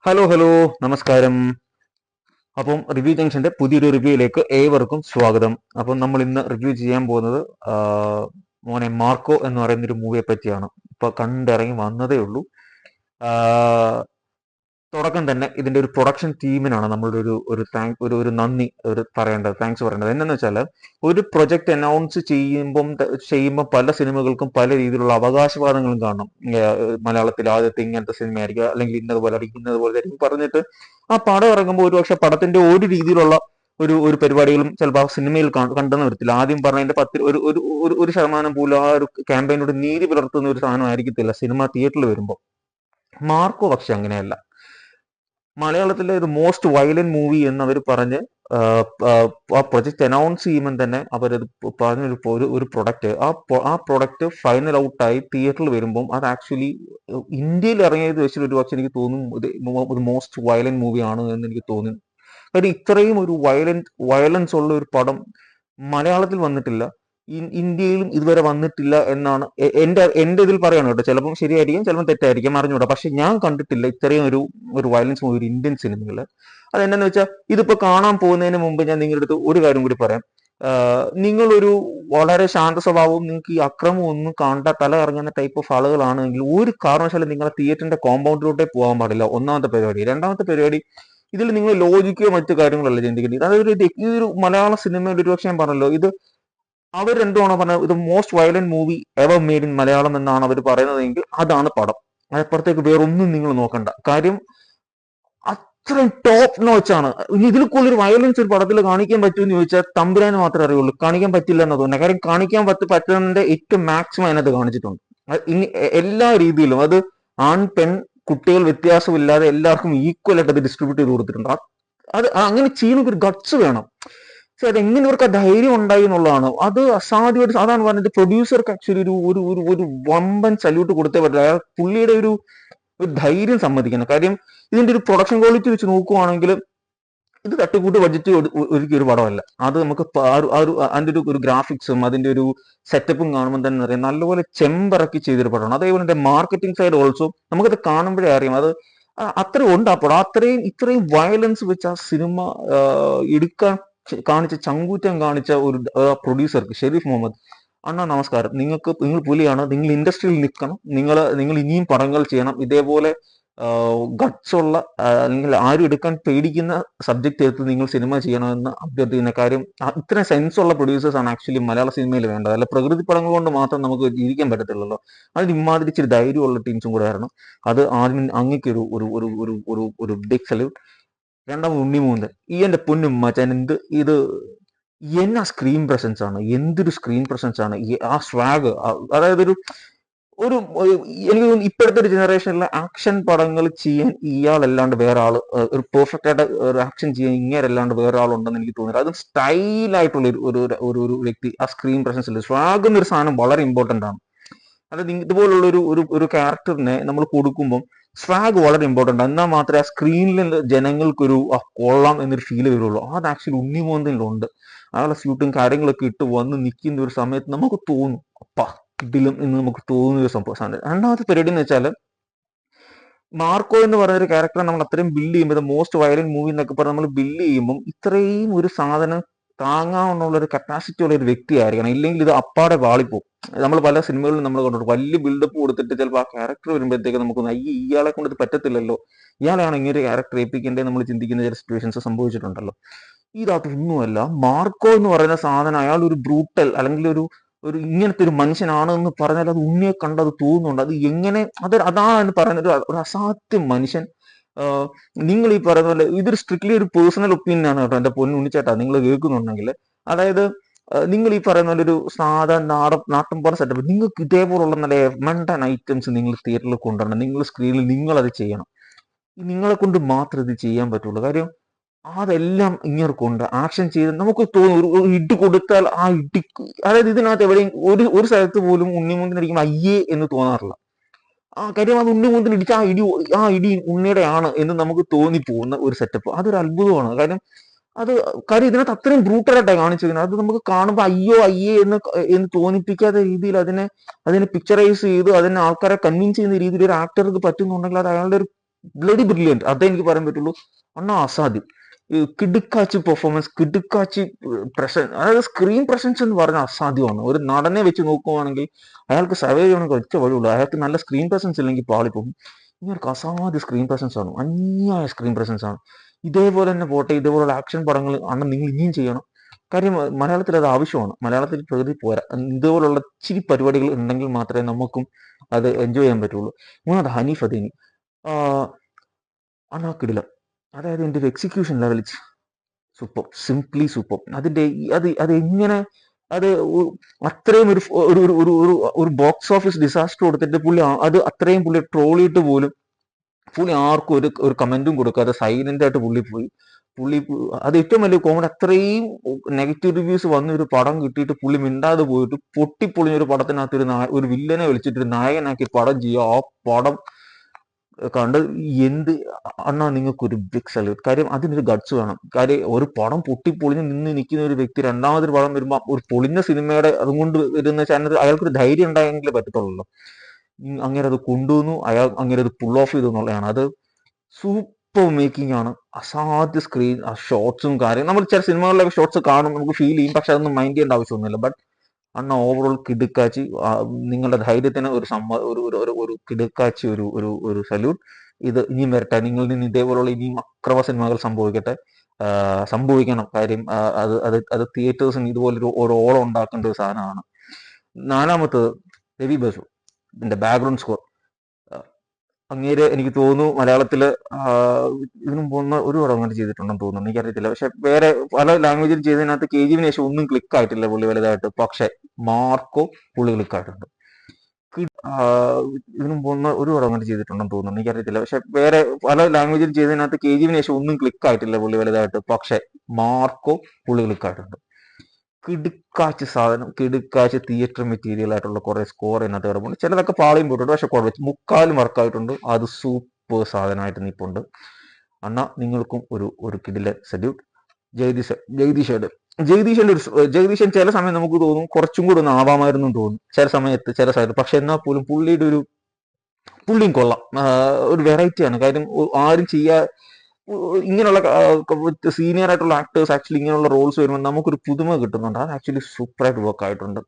Hello, നമസ്കാരം. അപ്പം review ജംഗ്ഷന്റെ പുതിയൊരു റിവ്യൂയിലേക്ക് ഏവർക്കും സ്വാഗതം. അപ്പം നമ്മൾ ഇന്ന് റിവ്യൂ ചെയ്യാൻ പോകുന്നത് ആ, മോനെ മാർക്കോ എന്ന് പറയുന്ന ഒരു മൂവിയെ പറ്റിയാണ്. ഇപ്പൊ കണ്ടിറങ്ങി വന്നതേ ഉള്ളൂ. ആ, തുടക്കം തന്നെ ഇതിന്റെ ഒരു പ്രൊഡക്ഷൻ ടീമിനാണ് നമ്മളുടെ ഒരു നന്ദി താങ്ക്സ് പറയേണ്ടത്. എന്താണെന്ന് വെച്ചാൽ ഒരു പ്രൊജക്ട് അനൗൺസ് ചെയ്യുമ്പോൾ പല സിനിമകൾക്കും പല രീതിയിലുള്ള അവകാശവാദങ്ങളും കാണണം. മലയാളത്തിൽ ആദ്യത്തെ ഇങ്ങനത്തെ സിനിമയായിരിക്കും, അല്ലെങ്കിൽ ഇന്നതുപോലെ ആയിരിക്കും പറഞ്ഞിട്ട് ആ പടം ഇറങ്ങുമ്പോൾ ഒരുപക്ഷെ പടത്തിന്റെ ഒരു രീതിയിലുള്ള ഒരു പരിപാടികളും ചിലപ്പോൾ ആ സിനിമയിൽ കണ്ടെന്ന് വരത്തില്ല. ആദ്യം പറഞ്ഞതിന്റെ ഒരു ശതമാനം പോലും ആ ഒരു ക്യാമ്പയിനോട് നീതി പുലർത്തുന്ന ഒരു സാധനം ആയിരിക്കത്തില്ല സിനിമ തിയേറ്ററിൽ വരുമ്പോൾ. മാർക്കോ പക്ഷെ അങ്ങനെയല്ല. മലയാളത്തിലെ ഒരു മോസ്റ്റ് വയലന്റ് മൂവി എന്ന് അവർ പറഞ്ഞ് ആ പ്രൊജക്ട് അനൗൺസ് ചെയ്യുമ്പോൾ തന്നെ അവരത് പറഞ്ഞൊരു പ്രൊഡക്റ്റ് ആ പ്രൊഡക്റ്റ് ഫൈനൽ ഔട്ടായി തിയേറ്ററിൽ വരുമ്പോൾ അത് ആക്ച്വലി ഇന്ത്യയിൽ ഇറങ്ങിയത് വെച്ചിട്ട് ഒരു പക്ഷെ എനിക്ക് തോന്നുന്നു ഒരു മോസ്റ്റ് വയലന്റ് മൂവിയാണ് എന്ന് എനിക്ക് തോന്നുന്നു. കാര്യം ഇത്രയും ഒരു വയലൻസ് ഉള്ള ഒരു പടം മലയാളത്തിൽ വന്നിട്ടില്ല, ഇന്ത്യയിലും ഇതുവരെ വന്നിട്ടില്ല എന്നാണ് എന്റെ ഇതിൽ പറയാണ് കേട്ടോ. ചിലപ്പം ശരിയായിരിക്കും, ചിലപ്പം തെറ്റായിരിക്കും, അറിഞ്ഞൂടാ. പക്ഷെ ഞാൻ കണ്ടിട്ടില്ല ഇത്രയും ഒരു വയലൻസ് മൂവി ഒരു ഇന്ത്യൻ സിനിമയിൽ. അതെന്താന്ന് വെച്ചാൽ ഇതിപ്പോ കാണാൻ പോകുന്നതിന് മുമ്പ് ഞാൻ നിങ്ങളുടെ അടുത്ത് ഒരു കാര്യം കൂടി പറയാം. നിങ്ങളൊരു വളരെ ശാന്ത സ്വഭാവവും നിങ്ങൾക്ക് ഈ അക്രമം ഒന്നും കണ്ട തല ഇറങ്ങുന്ന ടൈപ്പ് ഓഫ് ആളുകളാണെങ്കിൽ ഒരു കാരണവശാലും നിങ്ങളെ തിയേറ്ററിന്റെ കോമ്പൗണ്ടിലോട്ടേ പോകാൻ പാടില്ല. ഒന്നാമത്തെ പരിപാടി. രണ്ടാമത്തെ പരിപാടി, ഇതിൽ നിങ്ങൾ ലോജിക്കോ മറ്റു കാര്യങ്ങളല്ല ചിന്തിക്കേണ്ടത്. അതായത് ഈ ഒരു മലയാള സിനിമയുടെ ഒരു പക്ഷേ ഞാൻ പറഞ്ഞല്ലോ, ഇത് അവർ എന്തുവാണോ പറഞ്ഞത്, ഇത് most violent movie ever made in Malayalam എന്നാണ് അവർ പറയുന്നതെങ്കിൽ അതാണ് പടം. അതിനപ്പുറത്തേക്ക് വേറൊന്നും നിങ്ങൾ നോക്കണ്ട. കാര്യം അത്രയും ടോപ്പ് നോച്ചാണ്. ഇനി ഇതിൽ കൂടുതൽ വയലൻസ് ഒരു പടത്തിൽ കാണിക്കാൻ പറ്റുമെന്ന് ചോദിച്ചാൽ തമ്പുരാന് മാത്രമേ അറിയുള്ളൂ. കാണിക്കാൻ പറ്റില്ല എന്ന് തോന്നുന്നത്. കാര്യം കാണിക്കാൻ പറ്റുന്നതിന്റെ ഏറ്റവും മാക്സിമം അതിനകത്ത് കാണിച്ചിട്ടുണ്ട്. ഇനി എല്ലാ രീതിയിലും അത് ആൺ പെൺ കുട്ടികൾ വ്യത്യാസമില്ലാതെ എല്ലാവർക്കും ഈക്വൽ ആയിട്ട് അത് ഡിസ്ട്രിബ്യൂട്ട് ചെയ്ത് കൊടുത്തിട്ടുണ്ട്. അത് അങ്ങനെ ചെയ്യുന്ന ഒരു ഗട്സ് വേണം. പക്ഷെ അതെങ്ങനെ ഇവർക്ക് ആ ധൈര്യം ഉണ്ടായി എന്നുള്ളതാണ്. അത് അസാധ്യമായിട്ട്, അതാണ് പറഞ്ഞത്. പ്രൊഡ്യൂസർക്ക് ആക്ച്വലി ഒരു വമ്പൻ സല്യൂട്ട് കൊടുത്തേ പറ്റില്ല. അയാൾ പുള്ളിയുടെ ഒരു ധൈര്യം സമ്മതിക്കണം. കാര്യം ഇതിന്റെ ഒരു പ്രൊഡക്ഷൻ ക്വാളിറ്റി വെച്ച് നോക്കുവാണെങ്കിൽ ഇത് തട്ടിക്കൂട്ട് ബഡ്ജറ്റ് ഒരുക്കിയ ഒരു പടമല്ല. അത് നമുക്ക് അതിന്റെ ഒരു ഗ്രാഫിക്സും അതിന്റെ ഒരു സെറ്റപ്പും കാണുമ്പോൾ തന്നെ അറിയാം നല്ലപോലെ ചെമ്പിറക്കി ചെയ്തൊരു പടമാണ്. അതേപോലെ തന്നെ മാർക്കറ്റിംഗ് സൈഡ് ഓൾസോ നമുക്കത് കാണുമ്പോഴേ അറിയാം. അത് അത്രയും ഉണ്ട് ആ പടം. ഇത്രയും വയലൻസ് വെച്ച് ആ സിനിമ എടുക്കാൻ കാണിച്ച ചങ്കൂറ്റം കാണിച്ച ഒരു പ്രൊഡ്യൂസർക്ക് ഷെരീഫ് മുഹമ്മദ് അണ്ണാ നമസ്കാരം. നിങ്ങൾ പുലിയാണ്. നിങ്ങൾ ഇൻഡസ്ട്രിയിൽ നിൽക്കണം. നിങ്ങൾ ഇനിയും പടങ്ങൾ ചെയ്യണം. ഇതേപോലെ ഗട്സ് ഉള്ള അല്ലെങ്കിൽ ആരും എടുക്കാൻ പേടിക്കുന്ന സബ്ജക്ട് എടുത്ത് നിങ്ങൾ സിനിമ ചെയ്യണമെന്ന് അഭ്യർത്ഥിക്കുന്ന. കാര്യം ഇത്രയും സെൻസ് ഉള്ള പ്രൊഡ്യൂസേഴ്സ് ആണ് ആക്ച്വലി മലയാള സിനിമയിൽ വേണ്ടത്. അല്ല പ്രകൃതി പടങ്ങൾ കൊണ്ട് മാത്രം നമുക്ക് ജീവിക്കാൻ പറ്റത്തില്ലല്ലോ. അതിന് ഇമാതിരി ഇച്ചിരി ധൈര്യമുള്ള ടീംസും കൂടെ ആയിരുന്നു. അത് ആദ്യം അങ്ങേക്ക് ഒരു ബിഗ് സല്യൂട്ട്. രണ്ടാമത് ഉണ്ണിമൂന്തൻ, ഈ എന്റെ പൊന്നും മച്ചാൻ, ഇത് എന്നാ സ്ക്രീൻ പ്രസൻസ് ആണ്, എന്തൊരു സ്ക്രീൻ പ്രസൻസ് ആണ്. ആ സ്വാഗ്, അതായത് എനിക്ക് തോന്നുന്നു ഇപ്പോഴത്തെ ഒരു ജനറേഷനിലെ ആക്ഷൻ പടങ്ങൾ ചെയ്യാൻ ഇയാളല്ലാണ്ട് വേറെ ആള്, ഒരു പെർഫെക്റ്റ് ആയിട്ട് ഒരു ആക്ഷൻ ചെയ്യാൻ ഇങ്ങേരല്ലാണ്ട് വേറെ ആളുണ്ടെന്ന് എനിക്ക് തോന്നുന്നില്ല. അതും സ്റ്റൈലായിട്ടുള്ള ഒരു വ്യക്തി ആ സ്ക്രീൻ പ്രസൻസിൽ. സ്വാഗ് എന്നൊരു സാധനം വളരെ ഇമ്പോർട്ടന്റ് ആണ്. അതായത് ഇതുപോലുള്ള ഒരു ക്യാരക്ടറിനെ നമ്മൾ കൊടുക്കുമ്പോൾ സ്വാഗ് വളരെ ഇമ്പോർട്ടൻ്റ് ആണ്. എന്നാൽ മാത്രമേ ആ സ്ക്രീനിൽ ജനങ്ങൾക്കൊരു കൊള്ളാം എന്നൊരു ഫീൽ വരുള്ളൂ. അത് ആക്ച്വലി ഉണ്ണിമോന്തനിലുണ്ട്. അയാളെ സ്യൂട്ടും കാര്യങ്ങളൊക്കെ ഇട്ട് വന്ന് നിൽക്കുന്ന ഒരു സമയത്ത് നമുക്ക് തോന്നും അപ്പാ ഇതിലും എന്ന് നമുക്ക് തോന്നുന്ന ഒരു സംഭവം. രണ്ടാമത്തെ പരിപാടി എന്ന് വെച്ചാൽ, മാർക്കോ എന്ന് പറയുന്ന ഒരു ക്യാരക്ടറെ നമ്മൾ അത്രയും ബിൽഡ് ചെയ്യുമ്പോൾ, മോസ്റ്റ് വയലന്റ് മൂവി എന്നൊക്കെ പറഞ്ഞ് നമ്മൾ ബിൽഡ് ചെയ്യുമ്പോൾ ഇത്രയും ഒരു സാധനം താങ്ങാവുന്ന ഒരു കപ്പാസിറ്റി ഉള്ള ഒരു വ്യക്തിയായിരിക്കണം. ഇല്ലെങ്കിൽ ഇത് അപ്പാടെ വാളിപ്പോവും. നമ്മൾ പല സിനിമകളിലും നമ്മൾ കണ്ടിട്ടുണ്ട്, വലിയ ബിൽഡപ്പ് കൊടുത്തിട്ട് ചിലപ്പോൾ ആ ക്യാരക്ടർ വരുമ്പോഴത്തേക്ക് നമുക്ക് ഇയാളെ കൊണ്ട് ഇത് പറ്റത്തില്ലല്ലോ, ഇയാളെയാണ് ഇങ്ങനെ ഒരു ക്യാരക്ടർ ഏൽപ്പിക്കേണ്ടത് നമ്മൾ ചിന്തിക്കുന്ന ചില സിറ്റുവേഷൻസ് സംഭവിച്ചിട്ടുണ്ടല്ലോ. ഇതൊന്നുമല്ല. മാർക്കോ എന്ന് പറയുന്ന സാധനം അയാൾ ഒരു ബ്രൂട്ടൽ അല്ലെങ്കിൽ ഒരു ഇങ്ങനത്തെ ഒരു മനുഷ്യനാണെന്ന് പറഞ്ഞാൽ അത് ഉണ്ണിയെ കണ്ടത് തോന്നുന്നുണ്ട്. അത് എങ്ങനെ അതാണ് പറയുന്നത്, ഒരു അസാധ്യ മനുഷ്യൻ. നിങ്ങൾ ഈ പറയുന്ന പോലെ ഇതൊരു സ്ട്രിക്ട്ലി ഒരു പേഴ്സണൽ ഒപ്പീനിയൻ ആണ് കേട്ടോ, എന്റെ പൊന്നുണ്ണിച്ചേട്ടാ, നിങ്ങൾ കേൾക്കുന്നുണ്ടെങ്കിൽ. അതായത് നിങ്ങൾ ഈ പറയുന്ന പോലെ ഒരു സാധാരണ നാട്ടിൻപുറ സെറ്റപ്പ്, നിങ്ങൾക്ക് ഇതേപോലുള്ള നല്ല മണ്ടൻ ഐറ്റംസ് നിങ്ങൾ തിയേറ്ററിൽ കൊണ്ടുവരണം. നിങ്ങൾ സ്ക്രീനിൽ നിങ്ങൾ അത് ചെയ്യണം. നിങ്ങളെ കൊണ്ട് മാത്രമേ ഇത് ചെയ്യാൻ പറ്റുള്ളൂ. കാര്യം അതെല്ലാം ഇങ്ങോട്ടുണ്ട് ആക്ഷൻ ചെയ്ത് നമുക്ക് തോന്നും ഒരു ഇടി കൊടുത്താൽ ആ ഇടി, അതായത് ഇതിനകത്ത് എവിടെയും ഒരു സ്ഥലത്ത് പോലും ഉണ്ണിമുന്തിന് അടിക്കുമ്പോൾ അയ്യേ എന്ന് തോന്നാറില്ല. കാര്യം അത് ഉണ്ണിമുന്തിന് ഇടിച്ച ആ ഇടി ഉണ്ണിയുടെ ആണ് എന്ന് നമുക്ക് തോന്നിപ്പോകുന്ന ഒരു സെറ്റപ്പ്. അതൊരു അത്ഭുതമാണ്. കാര്യം ഇതിനകത്ത് അത്രയും ബ്രൂട്ടലായിട്ടാണ് കാണിച്ചിരിക്കുന്നത്. അത് നമുക്ക് കാണുമ്പോൾ അയ്യേ എന്ന് തോന്നിപ്പിക്കാത്ത രീതിയിൽ അതിനെ പിക്ചറൈസ് ചെയ്ത് അതിനെ ആൾക്കാരെ കൺവിൻസ് ചെയ്യുന്ന രീതിയിൽ ഒരു ആക്ടർക്ക് പറ്റുന്നുണ്ടെങ്കിൽ അത് അയാളുടെ ഒരു ബ്ലഡി ബ്രില്യൻറ്റ്, അതേ എനിക്ക് പറയാൻ പറ്റുള്ളൂ. അണ്ണാ അസാധ്യം. കിടുക്കാച്ചി പെർഫോമൻസ്, കിടുക്കാച്ചി അതായത് സ്ക്രീൻ പ്രസൻസ് എന്ന് പറഞ്ഞാൽ അസാധ്യമാണ്. ഒരു നടനെ വെച്ച് നോക്കുവാണെങ്കിൽ അയാൾക്ക് സർവൈവ് ചെയ്യണമെങ്കിൽ ഒറ്റ വഴിയുള്ളൂ, അയാൾക്ക് നല്ല സ്ക്രീൻ പ്രസൻസ് ഇല്ലെങ്കിൽ പാളിപ്പോകും. ഇങ്ങനൊരു അസാധ്യ സ്ക്രീൻ പ്രസൻസ് ആണ്, അന്യായ സ്ക്രീൻ പ്രസൻസ് ആണ്. ഇതേപോലെ തന്നെ പോട്ടെ, ഇതേപോലുള്ള ആക്ഷൻ പടങ്ങൾ അണ്ണൻ നിങ്ങൾ ഇനിയും ചെയ്യണം. കാര്യം മലയാളത്തിൽ അത് ആവശ്യമാണ്. മലയാളത്തിൽ പ്രകൃതി പോരാ, ഇതുപോലുള്ള ഇച്ചിരി പരിപാടികൾ ഉണ്ടെങ്കിൽ മാത്രമേ നമുക്കും അത് എൻജോയ് ചെയ്യാൻ പറ്റുള്ളൂ. മൂന്നാമത് ഹനീഫ് അദീനി, അണ്ണാക്കിടില്ല. അതായത് എൻ്റെ ഒരു execution level super, simply super. അതിൻ്റെ അത് എങ്ങനെ അത് അത്രയും ഒരു ബോക്സ് ഓഫീസ് ഡിസാസ്റ്റർ കൊടുത്തിട്ട് പുള്ളി അത് അത്രയും പുള്ളി ട്രോളിയിട്ട് പോലും പുള്ളി ആർക്കും ഒരു കമന്റും കൊടുക്കാതെ സൈലന്റ് ആയിട്ട് പുള്ളി അത് ഏറ്റവും വലിയ കോമഡി. അത്രയും നെഗറ്റീവ് റിവ്യൂസ് വന്ന ഒരു പടം കിട്ടിയിട്ട് പുള്ളി മിണ്ടാതെ പോയിട്ട് പൊട്ടിപ്പൊളിഞ്ഞ ഒരു പടത്തിനകത്ത് ഒരു വില്ലനെ വിളിച്ചിട്ട് ഒരു നായകനാക്കി പടം ചെയ്യുക. ആ പടം കണ്ട് അണ്ണാ നിങ്ങൾക്കൊരു ബിഗ് സല്യൂട്ട്. കാര്യം അതിനൊരു ഗട്സ് വേണം. കാര്യം ഒരു പടം പൊട്ടിപ്പൊളിഞ്ഞ് നിൽക്കുന്ന ഒരു വ്യക്തി രണ്ടാമതൊരു പടം വരുമ്പോൾ ഒരു പൊളിഞ്ഞ സിനിമയുടെ അതുകൊണ്ട് വരുന്ന ചാനൽ അയാൾക്കൊരു ധൈര്യം ഉണ്ടായെങ്കിലേ പറ്റത്തുള്ളൂ. അങ്ങനെ അത് കൊണ്ടുവന്നു, അങ്ങനെ അത് പുൾ ഓഫ് ചെയ്തു എന്നുള്ളതാണ്. അത് സൂപ്പർ മേക്കിംഗ് ആണ്, അസാധ്യ സ്ക്രീൻ, ആ ഷോർട്സും കാര്യം. നമ്മൾ ചില സിനിമകളിലൊക്കെ ഷോർട്സ് കാണും, നമുക്ക് ഫീൽ ചെയ്യും, പക്ഷെ അതൊന്നും മൈൻഡ് ചെയ്യേണ്ട ആവശ്യമൊന്നുമില്ല. ബട്ട് അണ്ണ ഓവറോൾ കിടുക്കാച്ചി. നിങ്ങളുടെ ധൈര്യത്തിന് ഒരു കിടുക്കാച്ചി ഒരു സല്യൂട്ട്. ഇത് ഇനിയും വരട്ടെ, നിങ്ങളിൽ നിന്ന് ഇതേപോലുള്ള ഇനിയും അക്രമ സിനിമകൾ സംഭവിക്കണം. കാര്യം അത് തിയേറ്റേഴ്സിന് ഇതുപോലൊരു ഓളം ഉണ്ടാക്കേണ്ട ഒരു സാധനമാണ്. നാലാമത്തത് രവി ബസു, ഇതിന്റെ ബാക്ക്ഗ്രൗണ്ട് സ്കോർ. അങ്ങേര് എനിക്ക് തോന്നുന്നു മലയാളത്തില് ഇതിനു പോകുന്ന ഒരു പടം അങ്ങനെ ചെയ്തിട്ടുണ്ടെന്ന് തോന്നുന്നു, എനിക്കറിയത്തില്ല. പക്ഷെ വേറെ പല ലാംഗ്വേജിൽ ചെയ്തതിനകത്ത് KGF ശേഷം ഒന്നും ക്ലിക്ക് ആയിട്ടില്ല പുള്ളി വലുതായിട്ട്. പക്ഷെ മാർക്കോ പുള്ളി ക്ലിക്ക് ആയിട്ടുണ്ട്. ഇതിനു പോകുന്ന ഒരു പടം അങ്ങനെ ചെയ്തിട്ടുണ്ടെന്ന് തോന്നുന്നു, എനിക്കറിയത്തില്ല. പക്ഷെ വേറെ പല ലാംഗ്വേജിൽ ചെയ്തതിനകത്ത് KGF ശേഷം ഒന്നും ക്ലിക്ക് ആയിട്ടില്ല പുള്ളി വലുതായിട്ട്. പക്ഷെ മാർക്കോ പുള്ളി ക്ലിക്ക് ആയിട്ടുണ്ട്. കിടുക്കാച്ച് സാധനം, കിടുക്കാച്ച് തിയേറ്റർ മെറ്റീരിയൽ ആയിട്ടുള്ള കുറെ സ്കോർ ഇതിനകത്ത് കിടപ്പുണ്ട്. ചിലതൊക്കെ പാളിയും പോയിട്ടുണ്ട്, പക്ഷെ കുഴപ്പമില്ല, മുക്കാലും വർക്കായിട്ടുണ്ട്. അത് സൂപ്പർ സാധനമായിട്ട് നിൽപ്പുണ്ട്. അണ്ണ നിങ്ങൾക്കും ഒരു കിടില സല്യൂട്ട്. ജഗദീശൻ ചില സമയം നമുക്ക് തോന്നും കുറച്ചും കൂടി ഒന്ന് ആവാമായിരുന്നു തോന്നും ചില സമയത്ത്. പക്ഷെ എന്നാൽ പോലും പുള്ളിയും കൊള്ളാം. ഒരു വെറൈറ്റിയാണ്. കാര്യം ആരും ഇങ്ങനെയുള്ള സീനിയർ ആയിട്ടുള്ള ആക്ടേഴ്സ് ആക്ച്വലി ഇങ്ങനെയുള്ള റോൾസ് വരുമ്പോൾ നമുക്കൊരു പുതുമ കിട്ടുന്നുണ്ട്. അത് ആക്ച്വലി സൂപ്പറായിട്ട് വർക്ക് ആയിട്ടുണ്ട്.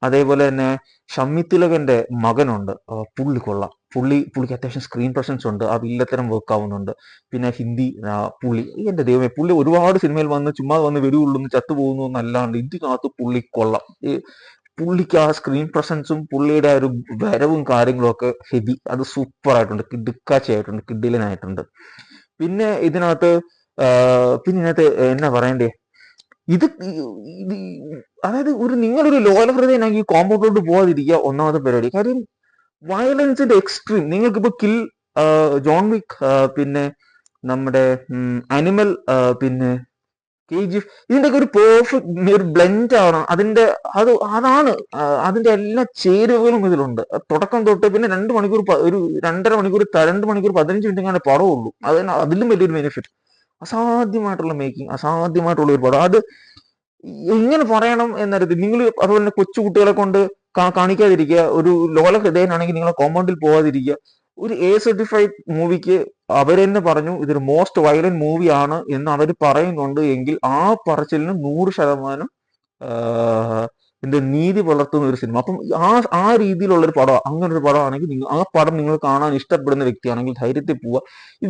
അതേപോലെ തന്നെ ഷമ്മി തിലകന്റെ മകനുണ്ട്, പുള്ളി കൊള്ളാം. പുള്ളിക്ക് അത്യാവശ്യം സ്ക്രീൻ പ്രസൻസ് ഉണ്ട്, ആ വില്ലത്തരം വർക്ക് ആവുന്നുണ്ട്. പിന്നെ ഹിന്ദി എന്റെ ദൈവമേ, പുള്ളി ഒരുപാട് സിനിമയിൽ ചുമ്മാ വന്ന് വരുള്ളൂ, ചത്തുപോകുന്നു എന്നല്ലാണ്ട് ഇതിനകത്ത് പുള്ളി കൊള്ളാം. പുള്ളിക്ക് ആ സ്ക്രീൻ പ്രസൻസും പുള്ളിയുടെ ആ ഒരു വരവും കാര്യങ്ങളും ഒക്കെ ഹെവി. അത് സൂപ്പർ ആയിട്ടുണ്ട്, കിടുക്കാച്ചയായിട്ടുണ്ട്, കിഡിലനായിട്ടുണ്ട്. പിന്നെ ഇതിനകത്ത് എന്നാ പറയണ്ടേ, ഇത് അതായത് നിങ്ങളൊരു ലോല ഹൃദയനാക്കി കോമ്പൗണ്ടിലോട്ട് പോകാതിരിക്കുക ഒന്നാമത്തെ പരിപാടി. കാര്യം വയലൻസിന്റെ എക്സ്ട്രീം. നിങ്ങൾക്കിപ്പോ ജോൺ വിക്ക്, പിന്നെ നമ്മുടെ അനിമൽ, പിന്നെ KGF, ഇതിന്റെയൊക്കെ ഒരു പെർഫെക്റ്റ് ഒരു ബ്ലെൻഡ് ആണ്. അതാണ് അതിന്റെ എല്ലാ ചേരുവകളും ഇതിലുണ്ട്. തുടക്കം തൊട്ട് പിന്നെ 2 മണിക്കൂർ, ഒരു 2.5 മണിക്കൂർ, 2 മണിക്കൂർ 15 മിനിറ്റ് അങ്ങനെ പടമുള്ളൂ. അതിലും വലിയൊരു ബെനിഫിറ്റ്. അസാധ്യമായിട്ടുള്ള മേക്കിംഗ്, അസാധ്യമായിട്ടുള്ള ഒരു പടം. അത് എങ്ങനെ പറയണം എന്നറിയത്തില്ല. നിങ്ങൾ അതുപോലെ തന്നെ കൊച്ചുകുട്ടികളെ കൊണ്ട് കാണിക്കാതിരിക്കുക. ഒരു ലോല ഹൃദയനാണെങ്കിൽ നിങ്ങളെ കോമ്പൗണ്ടിൽ പോകാതിരിക്കുക. ഒരു A സർട്ടിഫൈഡ് മൂവിക്ക് അവരെന്നെ പറഞ്ഞു ഇതൊരു മോസ്റ്റ് വയലന്റ് മൂവിയാണ് എന്ന് അവർ പറയുന്നുണ്ട് എങ്കിൽ ആ പറച്ചിലിന് 100% നീതി പുലർത്തുന്ന ഒരു സിനിമ. അപ്പം ആ രീതിയിലുള്ള ഒരു പടം, അങ്ങനെ ഒരു പടമാണെങ്കിൽ ആ പടം നിങ്ങൾ കാണാൻ ഇഷ്ടപ്പെടുന്ന വ്യക്തിയാണെങ്കിൽ ധൈര്യത്തിൽ പോവുക.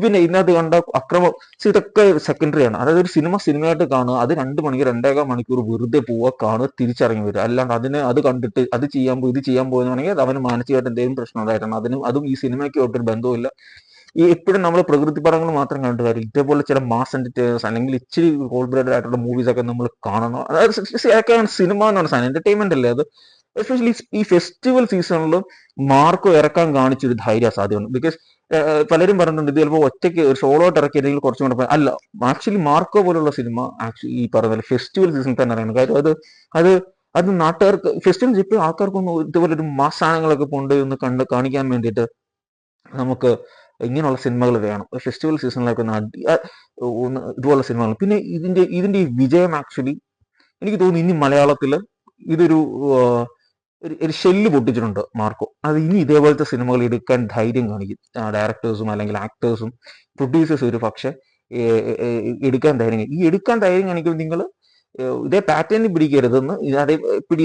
പിന്നെ ഇതിനകത്ത് കണ്ട അക്രമം, ഇതൊക്കെ സെക്കൻഡറി ആണ്. അതായത് ഒരു സിനിമയായിട്ട് കാണുക, അത് 2 മണിക്കൂർ 2.25 മണിക്കൂർ വെറുതെ പോവുക, കാണുക, തിരിച്ചിറങ്ങി വരിക. അല്ലാണ്ട് അത് കണ്ടിട്ട് ഇത് ചെയ്യാൻ പോകുന്നതാണെങ്കിൽ അത് അവന് മാനസികമായിട്ട് എന്തെങ്കിലും പ്രശ്നം ഉണ്ടായിട്ടാണ്. അതും ഈ സിനിമയ്ക്ക് ഒട്ടൊരു ബന്ധവുമില്ല. എപ്പോഴും നമ്മൾ പ്രകൃതി പടങ്ങൾ മാത്രം കണ്ടു കാര്യം. ഇതേപോലെ ചില മാസ് എന്റർടൈനേഴ്സ് അല്ലെങ്കിൽ ഇച്ചിരി കോൾബ്രേറ്റഡ് ആയിട്ടുള്ള മൂവീസ് ഒക്കെ നമ്മൾ കാണണം. അതായത് സിനിമ എന്ന് പറഞ്ഞ സാധനം എന്റർടൈൻമെന്റ് അല്ലേ അത്. എസ്പെഷ്യലി ഈ ഫെസ്റ്റിവൽ സീസണിൽ മാർക്കോ ഇറക്കാൻ കാണിച്ചൊരു ധൈര്യ സാധ്യതയുണ്ട്. ബിക്കോസ് പലരും പറയുന്നുണ്ട് ഇത് ചിലപ്പോൾ ഒറ്റയ്ക്ക് ഒരു ഷോളോ ആയിട്ട് ഇറക്കിയെങ്കിൽ കുറച്ചും കൂടെ അല്ല. ആക്ച്വലി മാർക്കോ പോലുള്ള സിനിമ ആക്ച്വലി ഈ പറഞ്ഞ ഫെസ്റ്റിവൽ സീസണിൽ തന്നെ ഇറങ്ങണം. കാര്യം അത് നാട്ടുകാർക്ക് ഫെസ്റ്റിവൽ ഇപ്പോൾ ആൾക്കാർക്കൊന്നും ഇതുപോലെ ഒരു മാസ് സാധനങ്ങളൊക്കെ കൊണ്ടുപോയി ഒന്ന് കാണിക്കാൻ വേണ്ടിയിട്ട് നമുക്ക് ഇങ്ങനെയുള്ള സിനിമകൾ വേണം. ഫെസ്റ്റിവൽ സീസണിലൊക്കെ ഇതുപോലുള്ള സിനിമകൾ. പിന്നെ ഇതിന്റെ ഈ വിജയം ആക്ച്വലി എനിക്ക് തോന്നുന്നു ഇനി മലയാളത്തിൽ ഇതൊരു ഒരു ഷെല്ല് പൊട്ടിച്ചിട്ടുണ്ട് മാർക്കോ. അത് ഇനി ഇതേപോലത്തെ സിനിമകൾ എടുക്കാൻ ധൈര്യം കാണിക്കും ഡയറക്ടേഴ്സും അല്ലെങ്കിൽ ആക്ടേഴ്സും പ്രൊഡ്യൂസേഴ്സും ഒരു പക്ഷെ എടുക്കാൻ ധൈര്യം ഈ എടുക്കാൻ ധൈര്യം കാണിക്കുമ്പോൾ നിങ്ങൾ ഇതേ പാറ്റേണിൽ പിടിക്കരുതെന്ന് അതേ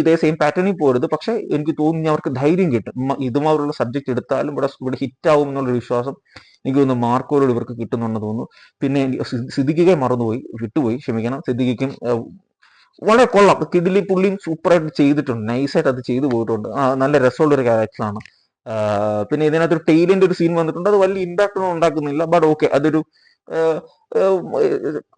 ഇതേ സെയിം പാറ്റേണിൽ പോരുത്. പക്ഷെ എനിക്ക് തോന്നുന്നു അവർക്ക് ധൈര്യം കിട്ടും. ഇതുമാതിരിയുള്ള സബ്ജക്ട് എടുത്താലും ഇവിടെ ഹിറ്റ് ആവും എന്നുള്ളൊരു വിശ്വാസം എനിക്ക് തോന്നുന്നു മാർക്കോയോട് ഇവർക്ക് കിട്ടുന്നുണ്ടെന്ന് തോന്നുന്നു. പിന്നെ സിദ്ദിഖിയെ മറന്നുപോയി, വിട്ടുപോയി, ക്ഷമിക്കണം. സിദ്ദിഖിക്കും വളരെ കൊള്ളാം. കിഡിലി പുള്ളിയും സൂപ്പറായിട്ട് ചെയ്തിട്ടുണ്ട്, നൈസായിട്ട് അത് ചെയ്തു പോയിട്ടുണ്ട്. നല്ല രസമുള്ള ഒരു ക്യാരക്ടറാണ്. പിന്നെ ഇതിനകത്തൊരു ടെയിലിന്റെ ഒരു സീൻ വന്നിട്ടുണ്ട്. അത് വലിയ ഇമ്പാക്ട് ഒന്നും ഉണ്ടാക്കുന്നില്ല, ബട്ട് ഓക്കെ. അതൊരു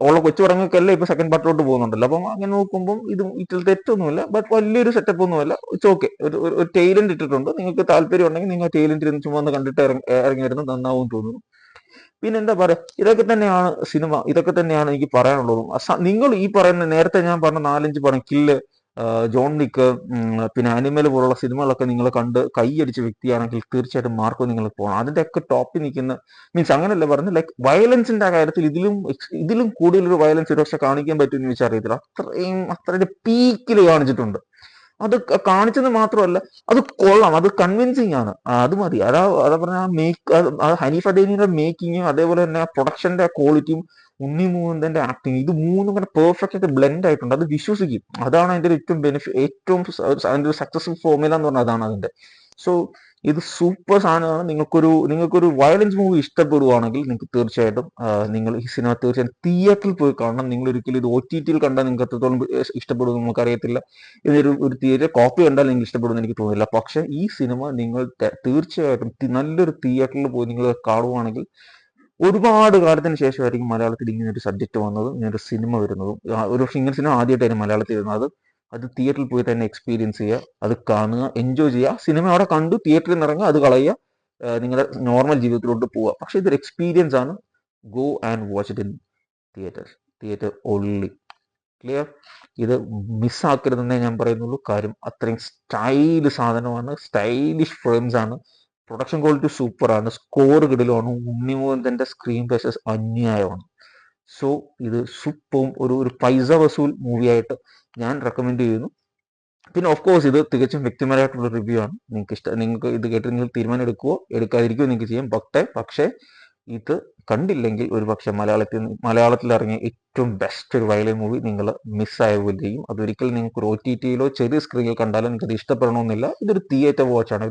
ഉള്ള കൊച്ചു പടങ്ങൾക്കല്ല ഇപ്പൊ സെക്കൻഡ് പാർട്ടിലോട്ട് പോകുന്നുണ്ടല്ലോ. അപ്പം അങ്ങനെ നോക്കുമ്പോൾ ഇതിൽ തെറ്റൊന്നുമില്ല, ബട്ട് വലിയൊരു സെറ്റപ്പ് ഒന്നുമല്ല. It's okay. ഒരു ടെയിലന്റ് ഇട്ടിട്ടുണ്ട്. നിങ്ങൾക്ക് താല്പര്യം ഉണ്ടെങ്കിൽ നിങ്ങൾ ടെയിലന്റ് ചുമ്മാ ഒന്ന് കണ്ടിട്ട് ഇറങ്ങി വരുന്നത് നന്നാവും തോന്നുന്നു. പിന്നെ എന്താ പറയാ, ഇതൊക്കെ തന്നെയാണ് സിനിമ, ഇതൊക്കെ തന്നെയാണ് എനിക്ക് പറയാനുള്ളതും. നിങ്ങൾ ഈ പറയുന്ന നേരത്തെ ഞാൻ പറഞ്ഞ 4-5 പടം, കില്ല്, ജോൺ വിക്ക്, പിന്നെ അനിമൽ പോലുള്ള സിനിമകളൊക്കെ നിങ്ങൾ കണ്ട് കൈയടിച്ച വ്യക്തിയാണെങ്കിൽ തീർച്ചയായിട്ടും മാർക്കോ നിങ്ങൾ പോകണം. അതിന്റെ ഒക്കെ ടോപ്പിൽ നിൽക്കുന്ന, മീൻസ് അങ്ങനെയല്ല പറഞ്ഞു, ലൈക്ക് വയലൻസിന്റെ കാര്യത്തിൽ ഇതിലും കൂടുതലൊരു വയലൻസ് ഒരു പക്ഷെ കാണിക്കാൻ പറ്റുമെന്ന് ചോദിച്ചാൽ അറിയത്തില്ല. അത്രയും പീക്കിൽ കാണിച്ചിട്ടുണ്ട്. അത് കാണിച്ചത് മാത്രമല്ല, അത് കൊള്ളാം, അത് കൺവിൻസിങ് ആണ്. അത് മതി. അതാ പറഞ്ഞ ഹനീഫ് അദേനിയുടെ മേക്കിങ്ങും അതേപോലെ തന്നെ ആ പ്രൊഡക്ഷന്റെ ക്വാളിറ്റിയും ഉണ്ണി മുകുന്ദന്റെ ആക്ടിങ്, ഇത് മൂന്നും ഇങ്ങനെ പെർഫെക്റ്റ് ആയിട്ട് ബ്ലെൻഡ് ആയിട്ടുണ്ട്. അത് വിശ്വസിക്കും. അതാണ് അതിന്റെ ഏറ്റവും അതിന്റെ ഒരു സക്സസ്ഫുൾ ഫോർമുല എന്ന് പറഞ്ഞാൽ അതാണ് അതിന്റെ. സോ ഇത് സൂപ്പർ സാധനമാണ്. നിങ്ങൾക്കൊരു വയലൻസ് മൂവി ഇഷ്ടപ്പെടുവാണെങ്കിൽ നിങ്ങൾക്ക് തീർച്ചയായിട്ടും നിങ്ങൾ ഈ സിനിമ തീർച്ചയായും തിയേറ്ററിൽ പോയി കാണണം. നിങ്ങൾ ഒരിക്കലും ഇത് OTT-യിൽ കണ്ടാൽ നിങ്ങൾക്ക് എത്രത്തോളം ഇഷ്ടപ്പെടുമെന്ന് നമുക്കറിയത്തില്ല. ഒരു തിയേറ്റർ കോപ്പി കണ്ടാൽ നിങ്ങൾക്ക് ഇഷ്ടപ്പെടുമെന്ന് എനിക്ക് തോന്നുന്നില്ല. പക്ഷെ ഈ സിനിമ നിങ്ങൾ തീർച്ചയായിട്ടും നല്ലൊരു തിയേറ്ററിൽ പോയി നിങ്ങൾ കാണുവാണെങ്കിൽ ഒരുപാട് കാലത്തിന് ശേഷമായിരിക്കും മലയാളത്തിൽ ഇങ്ങനെ ഒരു സബ്ജക്ട് വന്നതും ഇങ്ങനൊരു സിനിമ വരുന്നതും. ഒരു പക്ഷേ ഇങ്ങനെ സിനിമ ആദ്യമായിട്ടായിരുന്നു മലയാളത്തിൽ വരുന്നത്. അത് തിയേറ്ററിൽ പോയി തന്നെ എക്സ്പീരിയൻസ് ചെയ്യുക, അത് കാണുക, എൻജോയ് ചെയ്യുക. സിനിമ അവിടെ കണ്ടു തിയേറ്ററിൽ നിന്ന് ഇറങ്ങുക, അത് കളയുക, നിങ്ങളുടെ നോർമൽ ജീവിതത്തിലോട്ട് പോവുക. പക്ഷെ ഇതൊരു എക്സ്പീരിയൻസ് ആണ്. Go and watch it in theatre only. Clear? ഇത് മിസ്സാക്കരുതെന്നേ ഞാൻ പറയുന്നുള്ളൂ. കാര്യം അത്രയും സ്റ്റൈല് സാധനമാണ്, സ്റ്റൈലിഷ് ഫിലിംസ് ആണ്, പ്രൊഡക്ഷൻ ക്വാളിറ്റി സൂപ്പറാണ്, സ്കോർ കിടിലുമാണ്, ഉണ്ണിമുകുന്ദന്റെ സ്ക്രീൻ പ്രസൻസ് അന്യായമാണ്. സോ ഇത് സൂപ്പറും ഒരു പൈസ വസൂൽ മൂവിയായിട്ട് ഞാൻ റെക്കമെൻഡ് ചെയ്യുന്നു. പിന്നെ ഓഫ് കോഴ്സ് ഇത് തികച്ചും വ്യക്തിപരമായിട്ടുള്ള റിവ്യൂ ആണ്. നിങ്ങൾക്ക് ഇത് കേട്ട് നിങ്ങൾ തീരുമാനം എടുക്കുകയോ എടുക്കാതിരിക്കുകയോ നിങ്ങൾക്ക് ചെയ്യാം. പക്ഷേ ഇത് കണ്ടില്ലെങ്കിൽ ഒരു പക്ഷെ മലയാളത്തിൽ ഇറങ്ങിയ ഏറ്റവും ബെസ്റ്റ് ഒരു വയലിൻ മൂവി നിങ്ങൾ മിസ്സാവുകയും ചെയ്യും. അതൊരിക്കലും നിങ്ങൾക്ക് ഒരു OTT-യിലോ ചെറിയ സ്ക്രീനിൽ കണ്ടാലും നിങ്ങൾക്ക് അത് ഇഷ്ടപ്പെടണമെന്നില്ല. ഇതൊരു തിയേറ്റർ വാച്ചാണ്.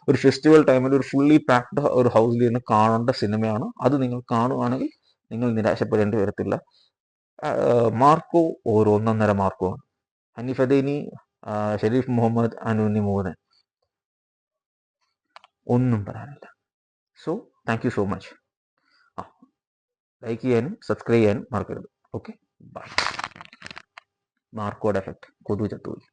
ഒരു ഫെസ്റ്റിവൽ ടൈമിൽ ഒരു ഫുള്ളി പാക്ഡ് ഒരു ഹൗസിൽ നിന്ന് കാണേണ്ട സിനിമയാണ്. അത് നിങ്ങൾ കാണുവാണെങ്കിൽ നിങ്ങൾ നിരാശപ്പെടേണ്ടി വരത്തില്ല. മാർക്കോ ഒരു ഒന്നൊന്നര മാർക്കോആണ്. ഹനീഫ് അദേനി, ഷെരീഫ് മുഹമ്മദ്, ഉണ്ണി മുകുന്ദൻ, ഒന്നും പറയാനില്ല. So thank you so much. Like ചെയ്യാനും സബ്സ്ക്രൈബ് ചെയ്യാനും മറക്കരുത്. Okay, by. മാർക്കോയുടെ എഫക്റ്റ്, കൊതു ചത്തുപോയി.